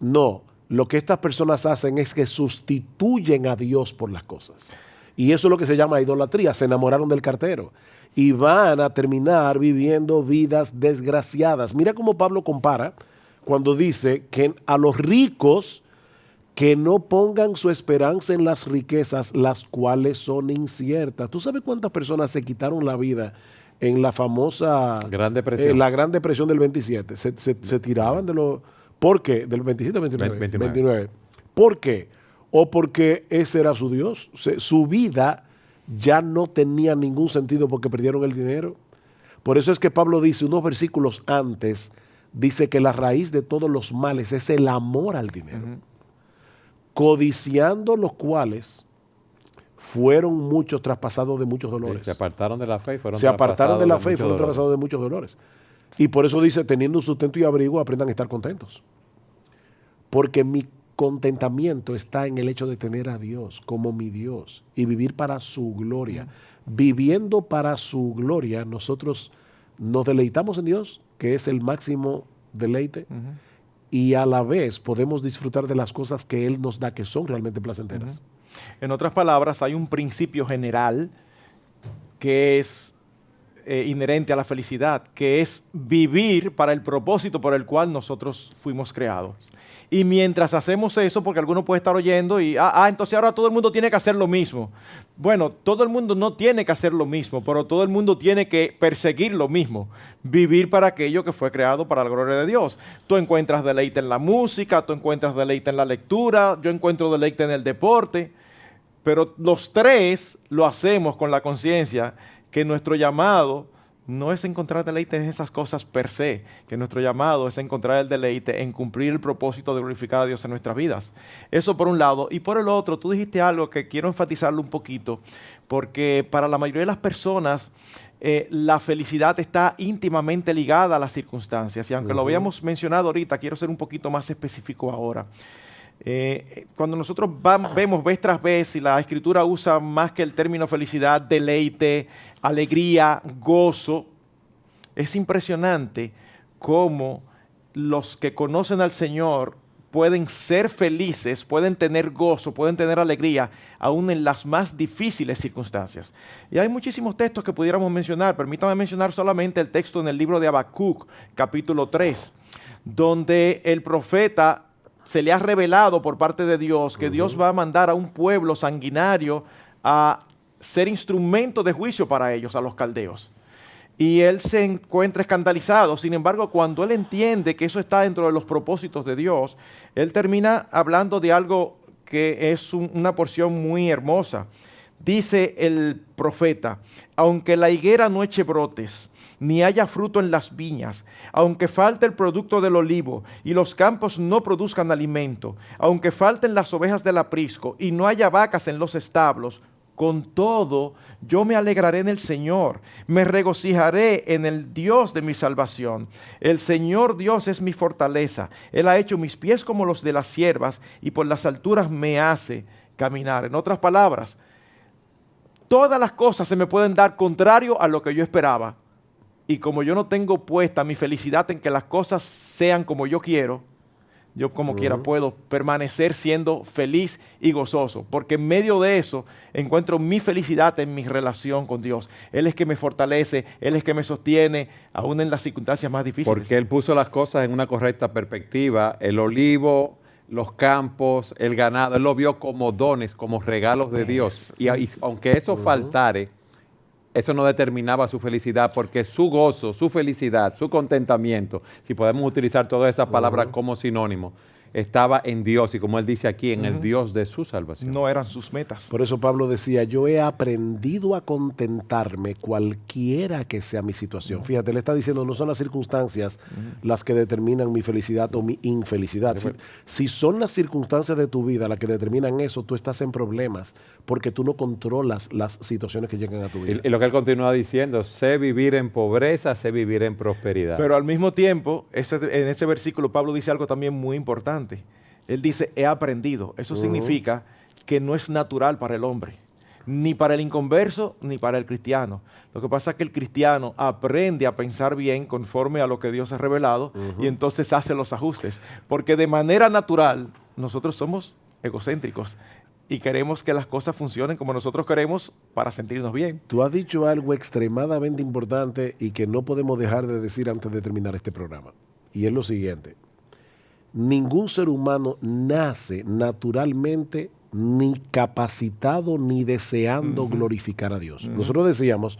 No, lo que estas personas hacen es que sustituyen a Dios por las cosas. Y eso es lo que se llama idolatría. Se enamoraron del cartero y van a terminar viviendo vidas desgraciadas. Mira cómo Pablo compara cuando dice que a los ricos que no pongan su esperanza en las riquezas, las cuales son inciertas. ¿Tú sabes cuántas personas se quitaron la vida en la famosa Gran Depresión? La Gran Depresión del 27. Se tiraban de los... ¿Por qué? ¿Del 27 al 29? 29. ¿Por qué? O porque ese era su Dios. Su vida ya no tenía ningún sentido porque perdieron el dinero. Por eso es que Pablo dice, unos versículos antes, dice que la raíz de todos los males es el amor al dinero. Codiciando los cuales fueron muchos traspasados de muchos dolores. Sí, se apartaron de la fe y fueron traspasados de muchos dolores. Y por eso dice, teniendo un sustento y abrigo, aprendan a estar contentos. Porque mi contentamiento está en el hecho de tener a Dios como mi Dios y vivir para su gloria. Viviendo para su gloria, nosotros nos deleitamos en Dios, que es el máximo deleite, y a la vez podemos disfrutar de las cosas que Él nos da, que son realmente placenteras. En otras palabras, hay un principio general que es inherente a la felicidad, que es vivir para el propósito por el cual nosotros fuimos creados. Y mientras hacemos eso, porque alguno puede estar oyendo y, entonces ahora todo el mundo tiene que hacer lo mismo. Bueno, todo el mundo no tiene que hacer lo mismo, pero todo el mundo tiene que perseguir lo mismo. Vivir para aquello que fue creado para la gloria de Dios. Tú encuentras deleite en la música, tú encuentras deleite en la lectura, yo encuentro deleite en el deporte, pero los tres lo hacemos con la conciencia que nuestro llamado no es encontrar deleite en esas cosas per se, que nuestro llamado es encontrar el deleite en cumplir el propósito de glorificar a Dios en nuestras vidas. Eso por un lado. Y por el otro, tú dijiste algo que quiero enfatizarlo un poquito, porque para la mayoría de las personas la felicidad está íntimamente ligada a las circunstancias. Y aunque lo habíamos mencionado ahorita, quiero ser un poquito más específico ahora. Cuando nosotros vemos vez tras vez, y la Escritura usa más que el término felicidad, deleite, alegría, gozo, es impresionante cómo los que conocen al Señor pueden ser felices, pueden tener gozo, pueden tener alegría, aún en las más difíciles circunstancias. Y hay muchísimos textos que pudiéramos mencionar. Permítame mencionar solamente el texto en el libro de Habacuc, capítulo 3, donde el profeta se le ha revelado por parte de Dios que Dios va a mandar a un pueblo sanguinario a ser instrumento de juicio para ellos, a los caldeos. Y él se encuentra escandalizado. Sin embargo, cuando él entiende que eso está dentro de los propósitos de Dios, él termina hablando de algo que es una porción muy hermosa. Dice el profeta, aunque la higuera no eche brotes, ni haya fruto en las viñas, aunque falte el producto del olivo y los campos no produzcan alimento, aunque falten las ovejas del aprisco y no haya vacas en los establos, con todo yo me alegraré en el Señor, me regocijaré en el Dios de mi salvación. El Señor Dios es mi fortaleza, Él ha hecho mis pies como los de las ciervas y por las alturas me hace caminar. En otras palabras, todas las cosas se me pueden dar contrario a lo que yo esperaba. Y como yo no tengo puesta mi felicidad en que las cosas sean como yo quiero, yo como quiera puedo permanecer siendo feliz y gozoso, porque en medio de eso encuentro mi felicidad en mi relación con Dios. Él es que me fortalece, Él es que me sostiene, aún en las circunstancias más difíciles. Porque Él puso las cosas en una correcta perspectiva. El olivo, los campos, el ganado, Él lo vio como dones, como regalos de Dios. Y aunque eso faltare, eso no determinaba su felicidad, porque su gozo, su felicidad, su contentamiento, si podemos utilizar todas esas palabras como sinónimo, estaba en Dios y, como él dice aquí, en el Dios de su salvación. No eran sus metas. Por eso Pablo decía, yo he aprendido a contentarme cualquiera que sea mi situación. Fíjate, él está diciendo, no son las circunstancias las que determinan mi felicidad o mi infelicidad. Si son las circunstancias de tu vida las que determinan eso, tú estás en problemas porque tú no controlas las situaciones que llegan a tu vida. Y lo que él continúa diciendo, sé vivir en pobreza, sé vivir en prosperidad. Pero al mismo tiempo, en ese versículo Pablo dice algo también muy importante. Él dice, he aprendido. Eso significa que no es natural para el hombre, ni para el inconverso, ni para el cristiano. Lo que pasa es que el cristiano aprende a pensar bien conforme a lo que Dios ha revelado y entonces hace los ajustes. Porque de manera natural, nosotros somos egocéntricos y queremos que las cosas funcionen como nosotros queremos para sentirnos bien. Tú has dicho algo extremadamente importante y que no podemos dejar de decir antes de terminar este programa. Y es lo siguiente. Ningún ser humano nace naturalmente ni capacitado ni deseando glorificar a Dios. Nosotros decíamos,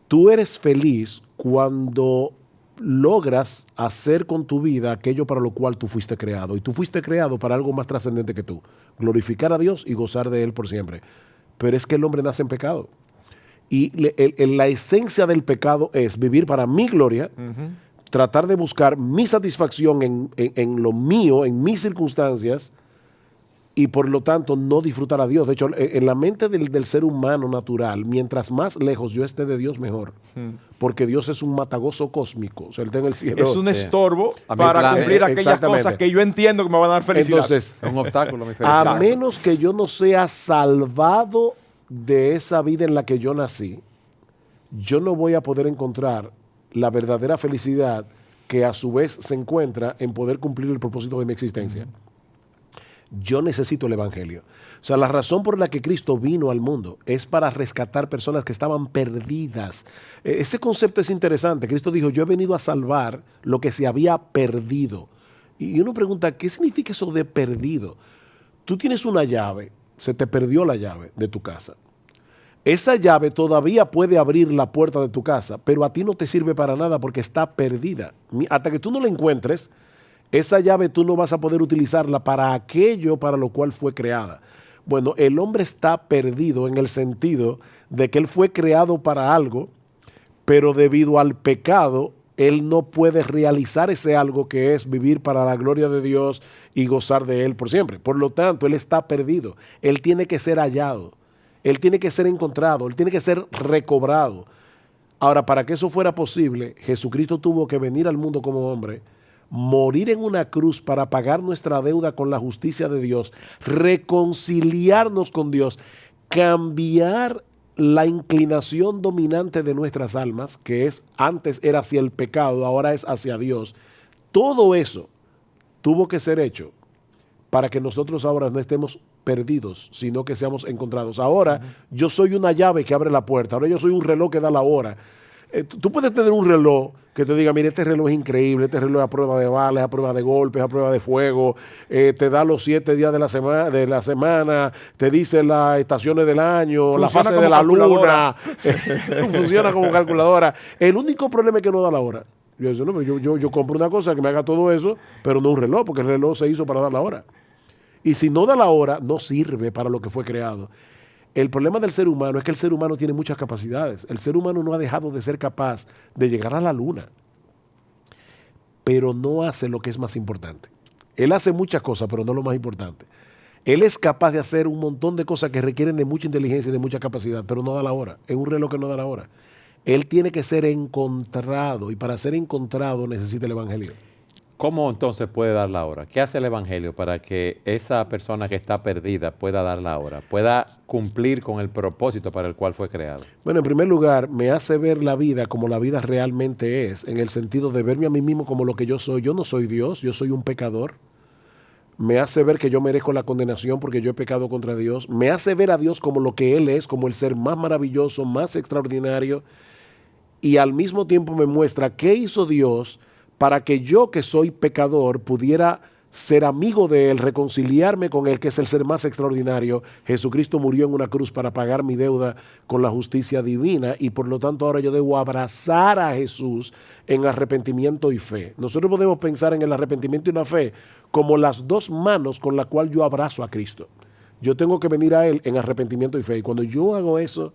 tú eres feliz cuando logras hacer con tu vida aquello para lo cual tú fuiste creado. Y tú fuiste creado para algo más trascendente que tú. Glorificar a Dios y gozar de Él por siempre. Pero es que el hombre nace en pecado. Y la esencia del pecado es vivir para mi gloria, tratar de buscar mi satisfacción en lo mío, en mis circunstancias, y por lo tanto no disfrutar a Dios. De hecho, en la mente del ser humano natural, mientras más lejos yo esté de Dios, mejor. Porque Dios es un matagozo cósmico. O sea, Él está en el cielo. Es un estorbo para cumplir aquellas cosas que yo entiendo que me van a dar felicidad. Entonces, es un obstáculo, mi felicidad. A menos que yo no sea salvado de esa vida en la que yo nací, yo no voy a poder encontrar la verdadera felicidad que a su vez se encuentra en poder cumplir el propósito de mi existencia. Yo necesito el Evangelio. O sea, la razón por la que Cristo vino al mundo es para rescatar personas que estaban perdidas. Ese concepto es interesante. Cristo dijo, yo he venido a salvar lo que se había perdido. Y uno pregunta, ¿qué significa eso de perdido? Tú tienes una llave, se te perdió la llave de tu casa. Esa llave todavía puede abrir la puerta de tu casa, pero a ti no te sirve para nada porque está perdida. Hasta que tú no la encuentres, esa llave tú no vas a poder utilizarla para aquello para lo cual fue creada. Bueno, el hombre está perdido en el sentido de que él fue creado para algo, pero debido al pecado, él no puede realizar ese algo que es vivir para la gloria de Dios y gozar de Él por siempre. Por lo tanto, él está perdido. Él tiene que ser hallado. Él tiene que ser encontrado, él tiene que ser recobrado. Ahora, para que eso fuera posible, Jesucristo tuvo que venir al mundo como hombre, morir en una cruz para pagar nuestra deuda con la justicia de Dios, reconciliarnos con Dios, cambiar la inclinación dominante de nuestras almas, que es antes era hacia el pecado, ahora es hacia Dios. Todo eso tuvo que ser hecho para que nosotros ahora no estemos perdidos, sino que seamos encontrados. Ahora yo soy una llave que abre la puerta, ahora yo soy un reloj que da la hora. Tú puedes tener un reloj que te diga, mire, este reloj es increíble, este reloj es a prueba de balas, es a prueba de golpes, es a prueba de fuego, te da los 7 días de la semana, te dice las estaciones del año, la fase de la luna, funciona como calculadora. El único problema es que no da la hora. Yo compro una cosa que me haga todo eso, pero no un reloj, porque el reloj se hizo para dar la hora. Y si no da la hora, no sirve para lo que fue creado. El problema del ser humano es que el ser humano tiene muchas capacidades. El ser humano no ha dejado de ser capaz de llegar a la luna, pero no hace lo que es más importante. Él hace muchas cosas, pero no lo más importante. Él es capaz de hacer un montón de cosas que requieren de mucha inteligencia y de mucha capacidad, pero no da la hora. Es un reloj que no da la hora. Él tiene que ser encontrado, y para ser encontrado necesita el Evangelio. ¿Cómo entonces puede dar la hora? ¿Qué hace el Evangelio para que esa persona que está perdida pueda dar la hora, pueda cumplir con el propósito para el cual fue creado? Bueno, en primer lugar, me hace ver la vida como la vida realmente es, en el sentido de verme a mí mismo como lo que yo soy. Yo no soy Dios, yo soy un pecador. me hace ver que yo merezco la condenación porque yo he pecado contra Dios, me hace ver a Dios como lo que Él es, como el ser más maravilloso, más extraordinario, y al mismo tiempo me muestra qué hizo Dios para que yo, que soy pecador, pudiera ser amigo de Él, reconciliarme con Él, que es el ser más extraordinario. Jesucristo murió en una cruz para pagar mi deuda con la justicia divina, y por lo tanto ahora yo debo abrazar a Jesús en arrepentimiento y fe. Nosotros podemos pensar en el arrepentimiento y la fe como las dos manos con las cuales yo abrazo a Cristo. Yo tengo que venir a Él en arrepentimiento y fe, y cuando yo hago eso,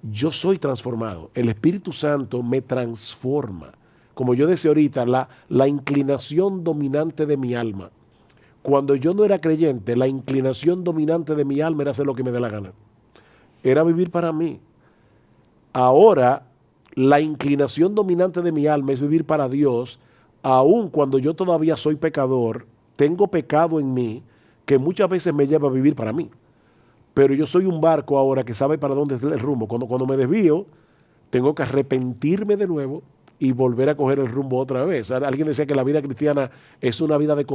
yo soy transformado. El Espíritu Santo me transforma. Como yo decía ahorita, la inclinación dominante de mi alma. Cuando yo no era creyente, la inclinación dominante de mi alma era hacer lo que me dé la gana. Era vivir para mí. Ahora, la inclinación dominante de mi alma es vivir para Dios, aun cuando yo todavía soy pecador, tengo pecado en mí, que muchas veces me lleva a vivir para mí. Pero yo soy un barco ahora que sabe para dónde es el rumbo. Cuando me desvío, tengo que arrepentirme de nuevo y volver a coger el rumbo otra vez. Alguien decía que la vida cristiana es una vida de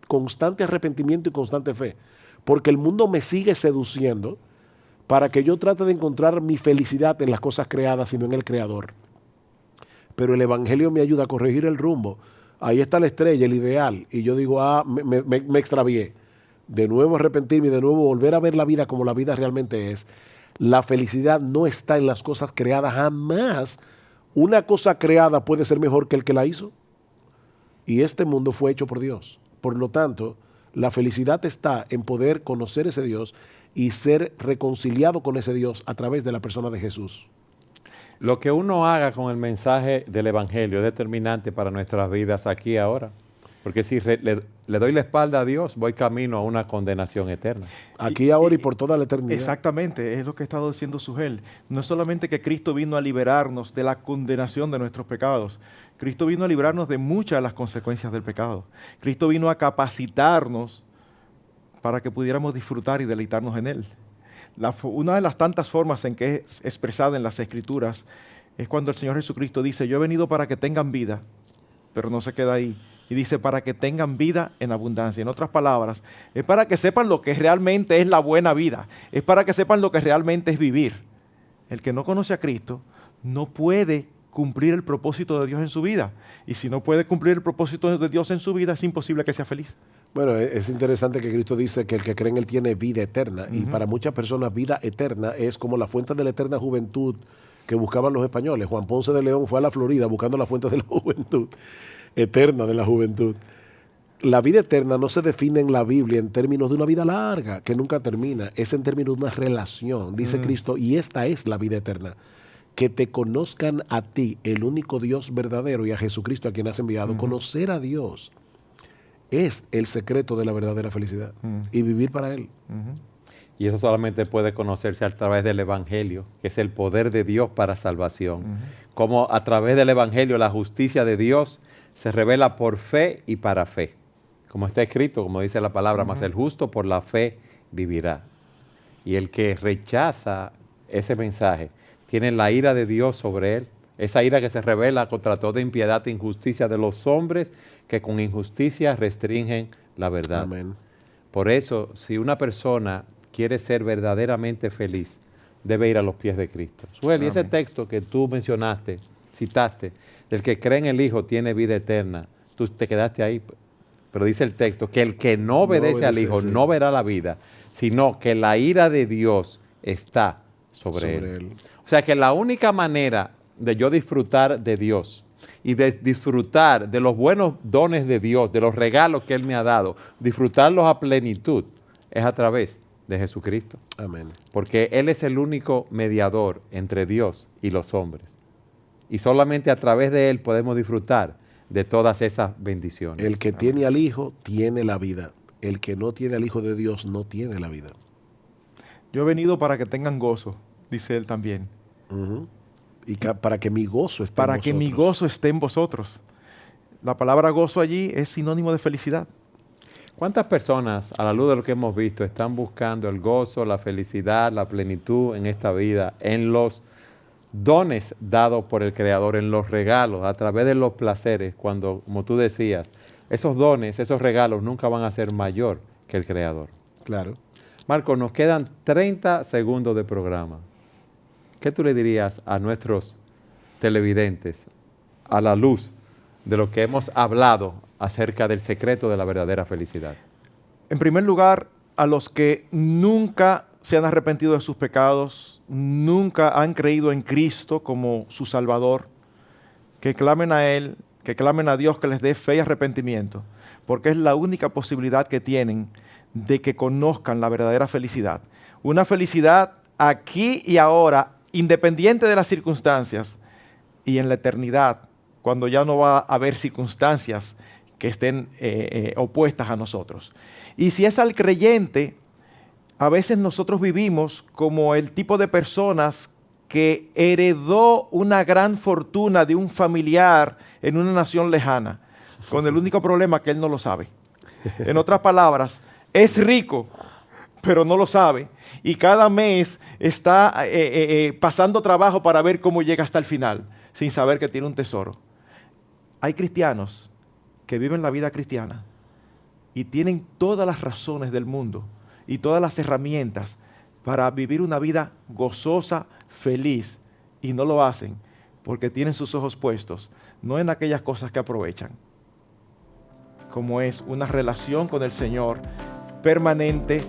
constante arrepentimiento y constante fe, porque el mundo me sigue seduciendo para que yo trate de encontrar mi felicidad en las cosas creadas, sino en el Creador. Pero el Evangelio me ayuda a corregir el rumbo. Ahí está la estrella, el ideal, y yo digo, me extravié. De nuevo arrepentirme y de nuevo volver a ver la vida como la vida realmente es. La felicidad no está en las cosas creadas, jamás. Una cosa creada puede ser mejor que el que la hizo. Y este mundo fue hecho por Dios. Por lo tanto, la felicidad está en poder conocer ese Dios y ser reconciliado con ese Dios a través de la persona de Jesús. Lo que uno haga con el mensaje del Evangelio es determinante para nuestras vidas aquí y ahora. Porque si le doy la espalda a Dios, voy camino a una condenación eterna. Aquí, ahora y por toda la eternidad. Exactamente, es lo que ha estado diciendo Sugel. No es solamente que Cristo vino a liberarnos de la condenación de nuestros pecados. Cristo vino a librarnos de muchas de las consecuencias del pecado. Cristo vino a capacitarnos para que pudiéramos disfrutar y deleitarnos en Él. Una de las tantas formas en que es expresada en las Escrituras es cuando el Señor Jesucristo dice, yo he venido para que tengan vida, pero no se queda ahí. Y dice, para que tengan vida en abundancia. En otras palabras, es para que sepan lo que realmente es la buena vida. Es para que sepan lo que realmente es vivir. El que no conoce a Cristo no puede cumplir el propósito de Dios en su vida. Y si no puede cumplir el propósito de Dios en su vida, es imposible que sea feliz. Bueno, es interesante que Cristo dice que el que cree en Él tiene vida eterna. Y para muchas personas vida eterna es como la fuente de la eterna juventud que buscaban los españoles. Juan Ponce de León fue a la Florida buscando la fuente de la juventud. Eterna de la juventud. La vida eterna no se define en la Biblia en términos de una vida larga, que nunca termina. Es en términos de una relación, dice Cristo, y esta es la vida eterna. Que te conozcan a ti, el único Dios verdadero, y a Jesucristo a quien has enviado. Conocer a Dios es el secreto de la verdadera felicidad. Y vivir para Él. Y eso solamente puede conocerse a través del Evangelio, que es el poder de Dios para salvación. Como a través del Evangelio la justicia de Dios se revela por fe y para fe. Como está escrito, como dice la palabra, mas el justo por la fe vivirá. Y el que rechaza ese mensaje tiene la ira de Dios sobre él. Esa ira que se revela contra toda impiedad e injusticia de los hombres que con injusticia restringen la verdad. Amén. Por eso, si una persona quiere ser verdaderamente feliz, debe ir a los pies de Cristo. Suel, y ese texto que tú mencionaste, citaste, del que cree en el Hijo tiene vida eterna, tú te quedaste ahí, pero dice el texto que el que no obedece al Hijo no verá la vida, sino que la ira de Dios está sobre él. O sea que la única manera de yo disfrutar de Dios y de disfrutar de los buenos dones de Dios, de los regalos que Él me ha dado, disfrutarlos a plenitud, es a través de Jesucristo. Amén. Porque Él es el único mediador entre Dios y los hombres. Y solamente a través de Él podemos disfrutar de todas esas bendiciones. El que tiene al Hijo tiene la vida. El que no tiene al Hijo de Dios no tiene la vida. Yo he venido para que tengan gozo, dice Él también. Y para que mi gozo esté en vosotros. Para que mi gozo esté en vosotros. La palabra gozo allí es sinónimo de felicidad. ¿Cuántas personas, a la luz de lo que hemos visto, están buscando el gozo, la felicidad, la plenitud en esta vida, en los dones dados por el Creador, en los regalos, a través de los placeres, cuando, como tú decías, esos dones, esos regalos nunca van a ser mayor que el Creador. Claro. Marco, nos quedan 30 segundos de programa. ¿Qué tú le dirías a nuestros televidentes a la luz de lo que hemos hablado acerca del secreto de la verdadera felicidad? En primer lugar, a los que nunca se han arrepentido de sus pecados, nunca han creído en Cristo como su Salvador, que clamen a Él, que clamen a Dios que les dé fe y arrepentimiento, porque es la única posibilidad que tienen de que conozcan la verdadera felicidad. Una felicidad aquí y ahora, independiente de las circunstancias, y en la eternidad, cuando ya no va a haber circunstancias que estén opuestas a nosotros. Y si es al creyente, a veces nosotros vivimos como el tipo de personas que heredó una gran fortuna de un familiar en una nación lejana, con el único problema que él no lo sabe. En otras palabras, es rico, pero no lo sabe, y cada mes está pasando trabajo para ver cómo llega hasta el final, sin saber que tiene un tesoro. Hay cristianos que viven la vida cristiana y tienen todas las razones del mundo y todas las herramientas para vivir una vida gozosa, feliz, y no lo hacen porque tienen sus ojos puestos no en aquellas cosas que aprovechan, como es una relación con el Señor permanente,